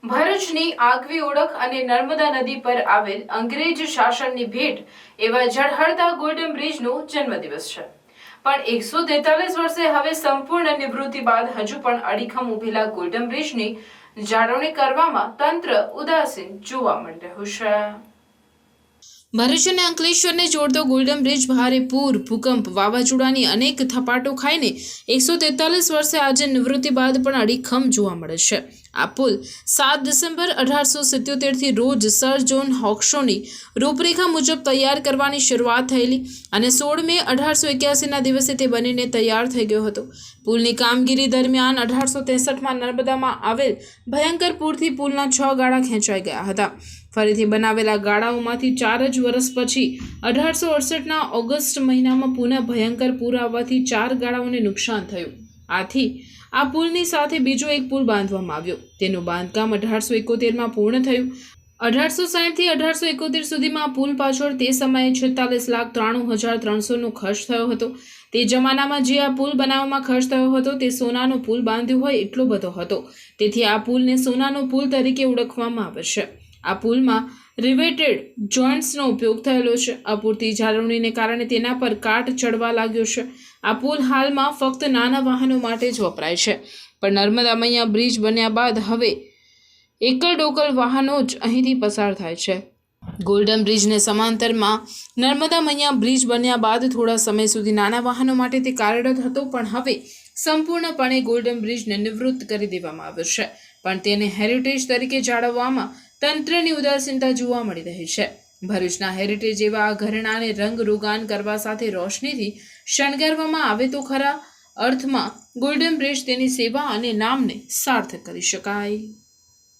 ભરૂચની આગવી ઓળખ અને નર્મદા નદી પર આવેલ અંગ્રેજ શાસનની ભેટ એવા ઝળહળતા ગોલ્ડન બ્રિજનો જન્મદિવસ છે। પણ 143 વર્ષે હવે સંપૂર્ણ નિવૃત્તિ બાદ હજુ પણ અડીખમ ઉભેલા ગોલ્ડન બ્રિજની જાળવણી કરવામાં તંત્ર ઉદાસીન જોવા મળી રહ્યું છે। ભરૂચ અને અંકલેશ્વરને જોડતો ગોલ્ડન બ્રિજ ભારે પૂર, ભૂકંપ, વાવાઝોડાની અનેક થપાટો ખાઈને 143 વર્ષે આજે નિવૃત્તિ બાદ પણ અડીખમ જોવા મળે છે। આ પુલ 7 ડિસેમ્બર 1877 થી રોજ સર જોન હોક્સોની રૂપરેખા મુજબ તૈયાર કરવાની શરૂઆત થયેલી અને 16 મે 1881ના દિવસે તે બનીને તૈયાર થઈ ગયો હતો। પુલની કામગીરી દરમિયાન 1863માં નર્મદામાં આવેલ ભયંકર પૂરથી પુલના 6 ગાળા ખેંચાઈ ગયા હતા। ફરીથી બનાવેલા ગાળાઓમાંથી 4 જ વર્ષ પછી 1868ના ઓગસ્ટ મહિનામાં પુનઃ ભયંકર પૂર આવવાથી 4 ગાળાઓને નુકસાન થયું। આથી આ પુલની સાથે બીજો એક પુલ બાંધવામાં આવ્યો। તેનું બાંધકામ 1871માં પૂર્ણ થયું। 1860 થી 1871 સુધીમાં આ પુલ પાછળ તે સમયે 46,93,300નો ખર્ચ થયો હતો। તે જમાનામાં જે આ પુલ બનાવવામાં ખર્ચ થયો હતો તે સોનાનો પુલ બાંધ્યો હોય એટલો બધો હતો। તેથી આ પુલને સોનાનો પુલ તરીકે ઓળખવામાં આવે છે। આ પુલમાં રિવેટેડ જોઇન્ટ્સનો ઉપયોગ થયેલો છે। અપૂરતી જાળવણીને કારણે તેના પર કાટ ચડવા લાગ્યો છે। આ પુલ હાલમાં ફક્ત નાના વાહનો માટે જ વપરાય છે, પણ નર્મદા મૈયા બ્રિજ બન્યા બાદ હવે એકલ ડોકલ વાહનો જ અહીંથી પસાર થાય છે। ગોલ્ડન બ્રિજને સમાંતરમાં નર્મદા મૈયા બ્રિજ બન્યા બાદ થોડા સમય સુધી નાના વાહનો માટે તે કાર્યરત હતો, પણ હવે સંપૂર્ણપણે ગોલ્ડન બ્રિજને નિવૃત્ત કરી દેવામાં આવ્યો છે। પણ તેને હેરિટેજ તરીકે જાળવવામાં તંત્રની ઉદાસીનતા જોવા મળી રહી છે। ભરૂચના હેરિટેજ એવા આ ઘરેણાને રંગ રોગાન કરવા સાથે રોશનીથી શણગારવામાં આવે તો ખરા અર્થમાં ગોલ્ડન બ્રિજ તેની સેવા અને નામને સાર્થક કરી શકાય।